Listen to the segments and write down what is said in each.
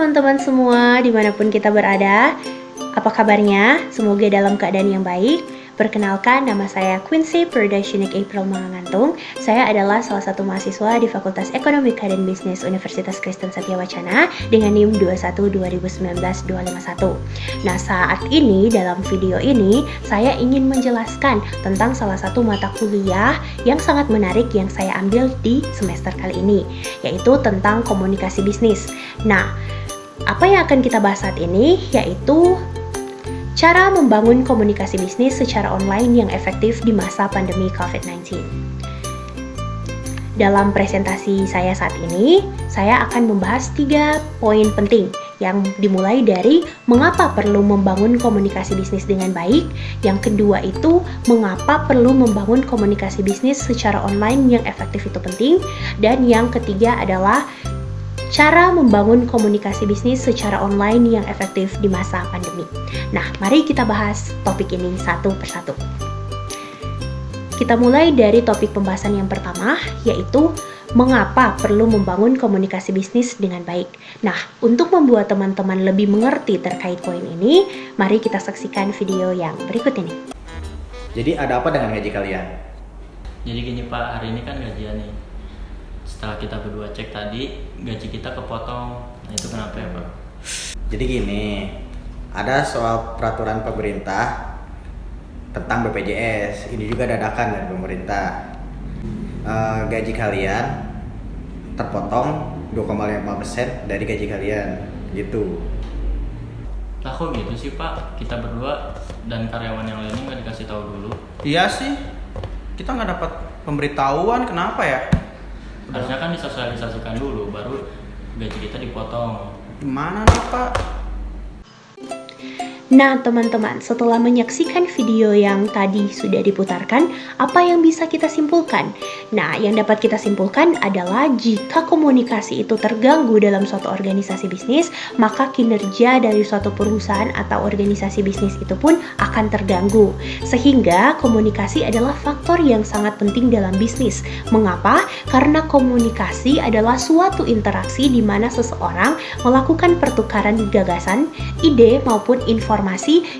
teman-teman semua, dimanapun kita berada. Apa kabarnya? Semoga dalam keadaan yang baik. Perkenalkan, nama saya Quincy Perdashinic April Mangantung. Saya adalah salah satu mahasiswa di Fakultas Ekonomika dan Bisnis Universitas Kristen Satyawacana dengan NIM 21219-251. Nah, saat ini dalam video ini saya ingin menjelaskan tentang salah satu mata kuliah yang sangat menarik yang saya ambil di semester kali ini, yaitu tentang komunikasi bisnis. Nah, apa yang akan kita bahas saat ini yaitu cara membangun komunikasi bisnis secara online yang efektif di masa pandemi COVID-19. Dalam presentasi saya saat ini, saya akan membahas 3 poin penting yang dimulai dari mengapa perlu membangun komunikasi bisnis dengan baik, yang kedua itu mengapa perlu membangun komunikasi bisnis secara online yang efektif itu penting, dan yang ketiga adalah cara membangun komunikasi bisnis secara online yang efektif di masa pandemi. Nah, mari kita bahas topik ini satu persatu. Kita mulai dari topik pembahasan yang pertama, yaitu mengapa perlu membangun komunikasi bisnis dengan baik. Nah, untuk membuat teman-teman lebih mengerti terkait poin ini, mari kita saksikan video yang berikut ini. Jadi ada apa dengan gaji kalian? Jadi gini Pak, hari ini kan gajian nih. Setelah kita berdua cek tadi, gaji kita kepotong. Nah itu kenapa ya Pak? Jadi gini, ada soal peraturan pemerintah tentang BPJS. Ini juga dadakan dari pemerintah. Gaji kalian terpotong 2,5% dari gaji kalian, gitu. Lah kok gitu sih Pak? Kita berdua dan karyawan yang lainnya nggak dikasih tahu dulu. Iya sih, kita nggak dapat pemberitahuan, kenapa ya? Harusnya kan disosialisasikan dulu, baru gaji kita dipotong. Gimana nih Pak? Nah, teman-teman, setelah menyaksikan video yang tadi sudah diputarkan, apa yang bisa kita simpulkan? Nah, yang dapat kita simpulkan adalah jika komunikasi itu terganggu dalam suatu organisasi bisnis, maka kinerja dari suatu perusahaan atau organisasi bisnis itu pun akan terganggu. Sehingga komunikasi adalah faktor yang sangat penting dalam bisnis. Mengapa? Karena komunikasi adalah suatu interaksi di mana seseorang melakukan pertukaran gagasan, ide maupun informasi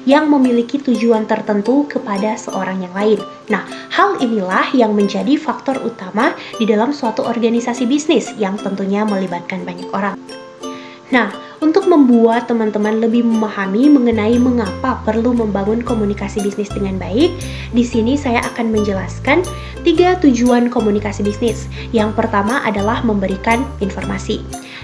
yang memiliki tujuan tertentu kepada seorang yang lain. Nah, hal inilah yang menjadi faktor utama di dalam suatu organisasi bisnis yang tentunya melibatkan banyak orang. Nah, untuk membuat teman-teman lebih memahami mengenai mengapa perlu membangun komunikasi bisnis dengan baik, di sini saya akan menjelaskan 3 tujuan komunikasi bisnis. Yang pertama adalah memberikan informasi.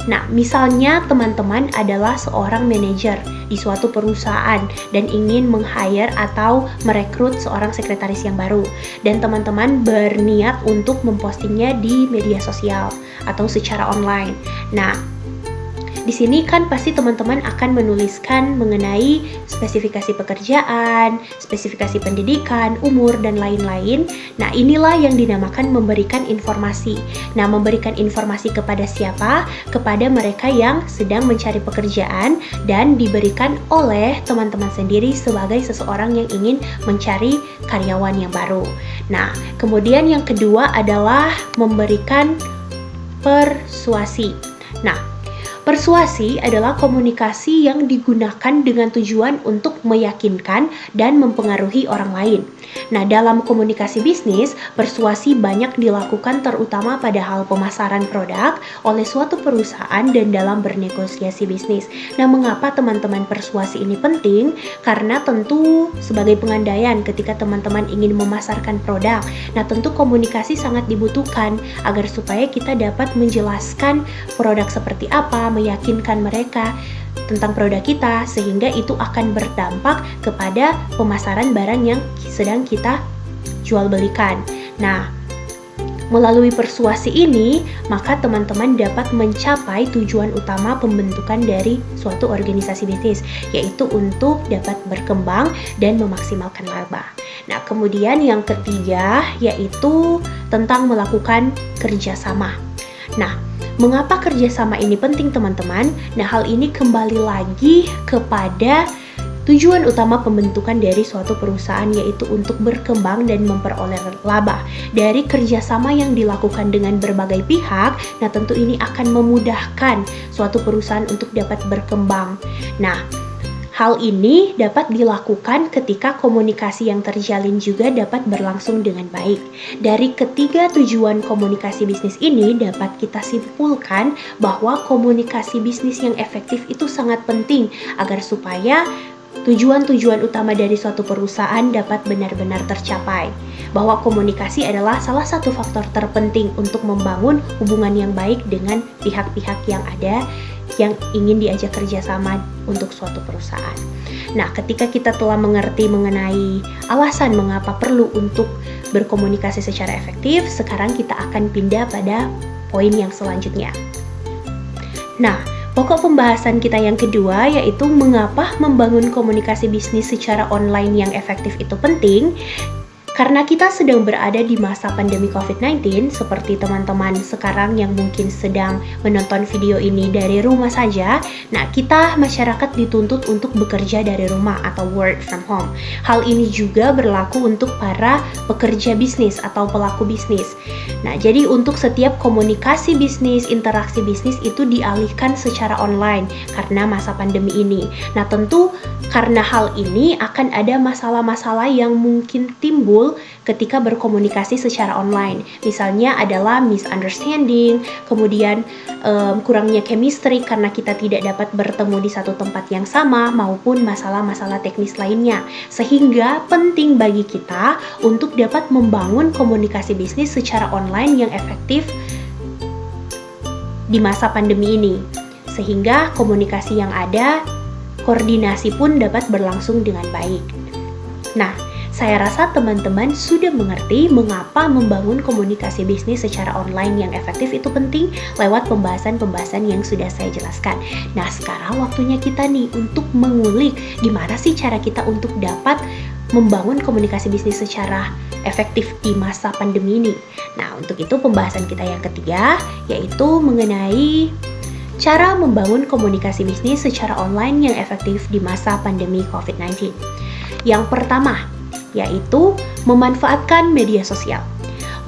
Nah, misalnya teman-teman adalah seorang manajer di suatu perusahaan dan ingin meng-hire atau merekrut seorang sekretaris yang baru, dan teman-teman berniat untuk mempostingnya di media sosial atau secara online. Nah, di sini kan pasti teman-teman akan menuliskan mengenai spesifikasi pekerjaan, spesifikasi pendidikan, umur, dan lain-lain. Nah, inilah yang dinamakan memberikan informasi. Nah, memberikan informasi kepada siapa? Kepada mereka yang sedang mencari pekerjaan dan diberikan oleh teman-teman sendiri sebagai seseorang yang ingin mencari karyawan yang baru. Nah, kemudian yang kedua adalah memberikan persuasi. Nah, persuasi adalah komunikasi yang digunakan dengan tujuan untuk meyakinkan dan mempengaruhi orang lain. Nah, dalam komunikasi bisnis, persuasi banyak dilakukan terutama pada hal pemasaran produk oleh suatu perusahaan dan dalam bernegosiasi bisnis. Nah, mengapa teman-teman persuasi ini penting? Karena tentu sebagai pengandaian ketika teman-teman ingin memasarkan produk. Nah, tentu komunikasi sangat dibutuhkan agar supaya kita dapat menjelaskan produk seperti apa, meyakinkan mereka tentang produk kita, sehingga itu akan berdampak kepada pemasaran barang yang sedang kita jual belikan. Nah, melalui persuasi ini, maka teman-teman dapat mencapai tujuan utama pembentukan dari suatu organisasi bisnis, yaitu untuk dapat berkembang dan memaksimalkan laba. Nah, kemudian yang ketiga yaitu tentang melakukan kerjasama. Nah, mengapa kerjasama ini penting teman-teman? Nah, hal ini kembali lagi kepada tujuan utama pembentukan dari suatu perusahaan yaitu untuk berkembang dan memperoleh laba. Dari kerjasama yang dilakukan dengan berbagai pihak, nah tentu ini akan memudahkan suatu perusahaan untuk dapat berkembang. Nah, hal ini dapat dilakukan ketika komunikasi yang terjalin juga dapat berlangsung dengan baik. Dari ketiga tujuan komunikasi bisnis ini dapat kita simpulkan bahwa komunikasi bisnis yang efektif itu sangat penting agar supaya tujuan-tujuan utama dari suatu perusahaan dapat benar-benar tercapai. Bahwa komunikasi adalah salah satu faktor terpenting untuk membangun hubungan yang baik dengan pihak-pihak yang ada yang ingin diajak kerjasama untuk suatu perusahaan. Nah, ketika kita telah mengerti mengenai alasan mengapa perlu untuk berkomunikasi secara efektif, sekarang kita akan pindah pada poin yang selanjutnya. Nah, pokok pembahasan kita yang kedua yaitu mengapa membangun komunikasi bisnis secara online yang efektif itu penting. Karena kita sedang berada di masa pandemi COVID-19, seperti teman-teman sekarang yang mungkin sedang menonton video ini dari rumah saja, nah kita masyarakat dituntut untuk bekerja dari rumah atau work from home. Hal ini juga berlaku untuk para pekerja bisnis atau pelaku bisnis. Nah, jadi untuk setiap komunikasi bisnis, interaksi bisnis itu dialihkan secara online karena masa pandemi ini. Nah, tentu karena hal ini akan ada masalah-masalah yang mungkin timbul ketika berkomunikasi secara online. Misalnya adalah misunderstanding, kemudian kurangnya chemistry karena kita tidak dapat bertemu di satu tempat yang sama, maupun masalah-masalah teknis lainnya. Sehingga penting bagi kita untuk dapat membangun komunikasi bisnis secara online yang efektif di masa pandemi ini. Sehingga komunikasi yang ada, koordinasi pun dapat berlangsung dengan baik. Nah, saya rasa teman-teman sudah mengerti mengapa membangun komunikasi bisnis secara online yang efektif itu penting lewat pembahasan-pembahasan yang sudah saya jelaskan. Nah, sekarang waktunya kita nih untuk mengulik gimana sih cara kita untuk dapat membangun komunikasi bisnis secara efektif di masa pandemi ini. Nah, untuk itu pembahasan kita yang ketiga yaitu mengenai cara membangun komunikasi bisnis secara online yang efektif di masa pandemi COVID-19. Yang pertama, yaitu memanfaatkan media sosial.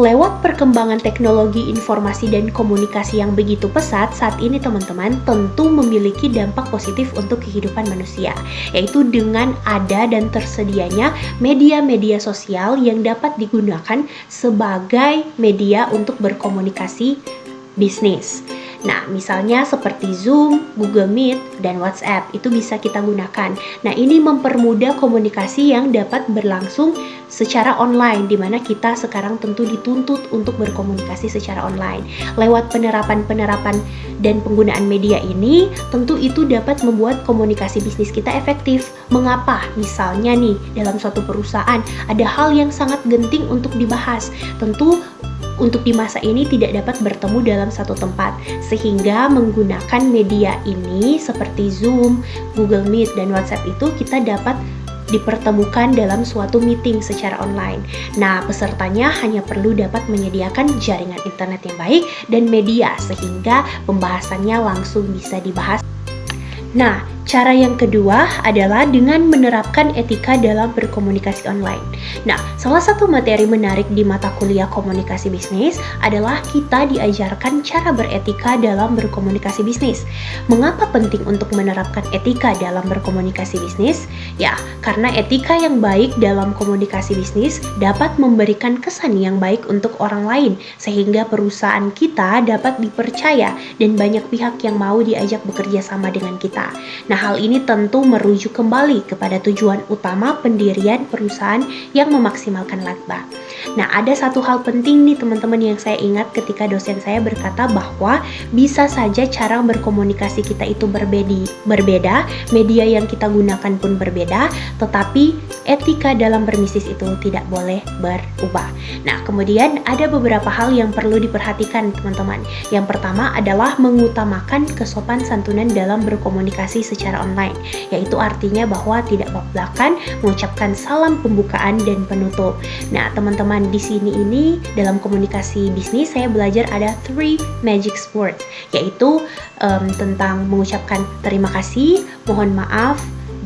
Lewat perkembangan teknologi informasi dan komunikasi yang begitu pesat saat ini teman-teman tentu memiliki dampak positif untuk kehidupan manusia, yaitu dengan ada dan tersedianya media-media sosial yang dapat digunakan sebagai media untuk berkomunikasi bisnis. Nah, misalnya seperti Zoom, Google Meet, dan WhatsApp itu bisa kita gunakan. Nah, ini mempermudah komunikasi yang dapat berlangsung secara online, di mana kita sekarang tentu dituntut untuk berkomunikasi secara online. Lewat penerapan-penerapan dan penggunaan media ini, tentu itu dapat membuat komunikasi bisnis kita efektif. Mengapa? Misalnya nih, dalam suatu perusahaan ada hal yang sangat genting untuk dibahas. Tentu untuk di masa ini tidak dapat bertemu dalam satu tempat, sehingga menggunakan media ini seperti Zoom, Google Meet, dan WhatsApp itu kita dapat dipertemukan dalam suatu meeting secara online. Nah, pesertanya hanya perlu dapat menyediakan jaringan internet yang baik dan media sehingga pembahasannya langsung bisa dibahas. Nah, cara yang kedua adalah dengan menerapkan etika dalam berkomunikasi online. Nah, salah satu materi menarik di mata kuliah komunikasi bisnis adalah kita diajarkan cara beretika dalam berkomunikasi bisnis. Mengapa penting untuk menerapkan etika dalam berkomunikasi bisnis? Ya, karena etika yang baik dalam komunikasi bisnis dapat memberikan kesan yang baik untuk orang lain, sehingga perusahaan kita dapat dipercaya dan banyak pihak yang mau diajak bekerja sama dengan kita. Nah, hal ini tentu merujuk kembali kepada tujuan utama pendirian perusahaan yang memaksimalkan laba. Nah, ada satu hal penting nih teman-teman yang saya ingat ketika dosen saya berkata bahwa bisa saja cara berkomunikasi kita itu berbeda, media yang kita gunakan pun berbeda, tetapi etika dalam berbisnis itu tidak boleh berubah. Nah, kemudian ada beberapa hal yang perlu diperhatikan teman-teman. Yang pertama adalah mengutamakan kesopan santunan dalam berkomunikasi secara online, yaitu artinya bahwa tidak belak-belakan mengucapkan salam pembukaan dan penutup. Nah, teman-teman di sini ini dalam komunikasi bisnis saya belajar ada 3 magic words, yaitu tentang mengucapkan terima kasih, mohon maaf,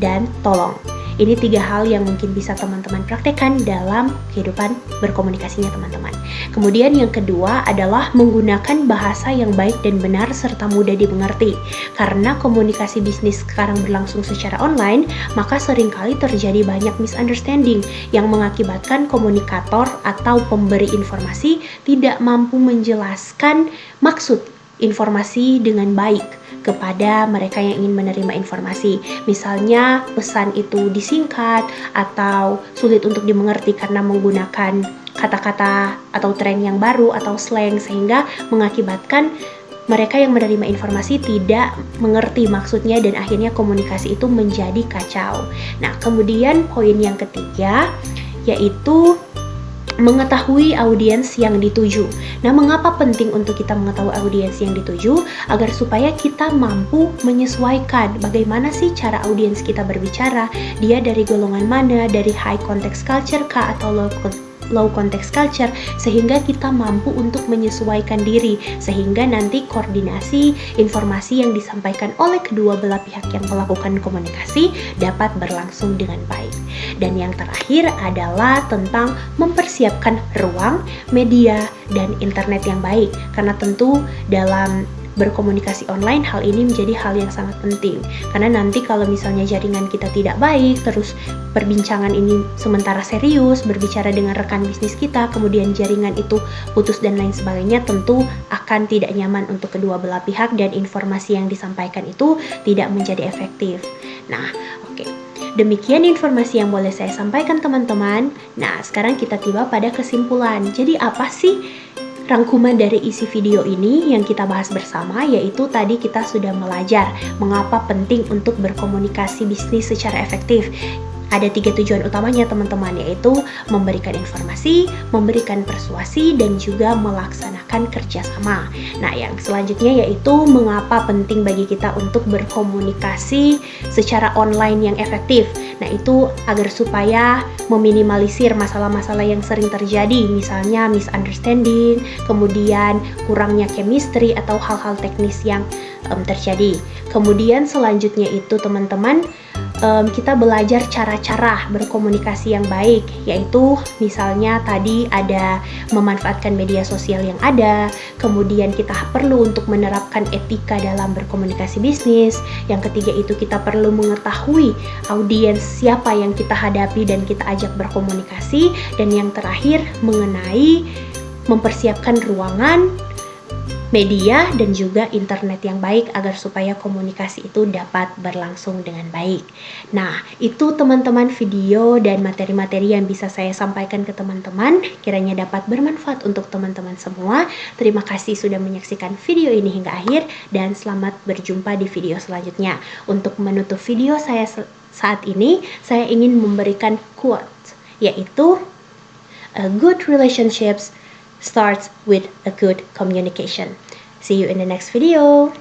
dan tolong. Ini 3 hal yang mungkin bisa teman-teman praktekkan dalam kehidupan berkomunikasinya teman-teman. Kemudian yang kedua adalah menggunakan bahasa yang baik dan benar serta mudah dimengerti. Karena komunikasi bisnis sekarang berlangsung secara online, maka seringkali terjadi banyak misunderstanding yang mengakibatkan komunikator atau pemberi informasi tidak mampu menjelaskan maksud informasi dengan baik kepada mereka yang ingin menerima informasi. Misalnya pesan itu disingkat atau sulit untuk dimengerti karena menggunakan kata-kata atau tren yang baru atau slang, sehingga mengakibatkan mereka yang menerima informasi tidak mengerti maksudnya dan akhirnya komunikasi itu menjadi kacau. Nah, kemudian poin yang ketiga yaitu mengetahui audiens yang dituju. Nah, mengapa penting untuk kita mengetahui audiens yang dituju? Agar supaya kita mampu menyesuaikan bagaimana sih cara audiens kita berbicara, dia dari golongan mana, dari high context culture kah atau low context culture, sehingga kita mampu untuk menyesuaikan diri, sehingga nanti koordinasi informasi yang disampaikan oleh kedua belah pihak yang melakukan komunikasi dapat berlangsung dengan baik. Dan yang terakhir adalah tentang mempersiapkan ruang, media, dan internet yang baik, karena tentu dalam berkomunikasi online hal ini menjadi hal yang sangat penting, karena nanti kalau misalnya jaringan kita tidak baik, terus perbincangan ini sementara serius berbicara dengan rekan bisnis kita, kemudian jaringan itu putus dan lain sebagainya, tentu akan tidak nyaman untuk kedua belah pihak dan informasi yang disampaikan itu tidak menjadi efektif. Nah, oke. Demikian informasi yang boleh saya sampaikan teman-teman. Nah, sekarang kita tiba pada kesimpulan. Jadi apa sih rangkuman dari isi video ini yang kita bahas bersama? Yaitu tadi kita sudah belajar mengapa penting untuk berkomunikasi bisnis secara efektif. Ada 3 tujuan utamanya teman-teman, yaitu memberikan informasi, memberikan persuasi, dan juga melaksanakan kerjasama. Nah, yang selanjutnya yaitu mengapa penting bagi kita untuk berkomunikasi secara online yang efektif. Nah, itu agar supaya meminimalisir masalah-masalah yang sering terjadi, misalnya misunderstanding, kemudian kurangnya chemistry atau hal-hal teknis yang terjadi. Kemudian selanjutnya itu teman-teman, kita belajar cara-cara berkomunikasi yang baik, yaitu misalnya tadi ada memanfaatkan media sosial yang ada, kemudian kita perlu untuk menerapkan etika dalam berkomunikasi bisnis. Yang ketiga itu kita perlu mengetahui audiens siapa yang kita hadapi dan kita ajak berkomunikasi, dan yang terakhir mengenai mempersiapkan ruangan, media, dan juga internet yang baik agar supaya komunikasi itu dapat berlangsung dengan baik. Nah, itu teman-teman video dan materi-materi yang bisa saya sampaikan ke teman-teman, kiranya dapat bermanfaat untuk teman-teman semua. Terima kasih sudah menyaksikan video ini hingga akhir, dan selamat berjumpa di video selanjutnya. Untuk menutup video saya saat ini, saya ingin memberikan quote, yaitu a good relationships starts with a good communication. See you in the next video.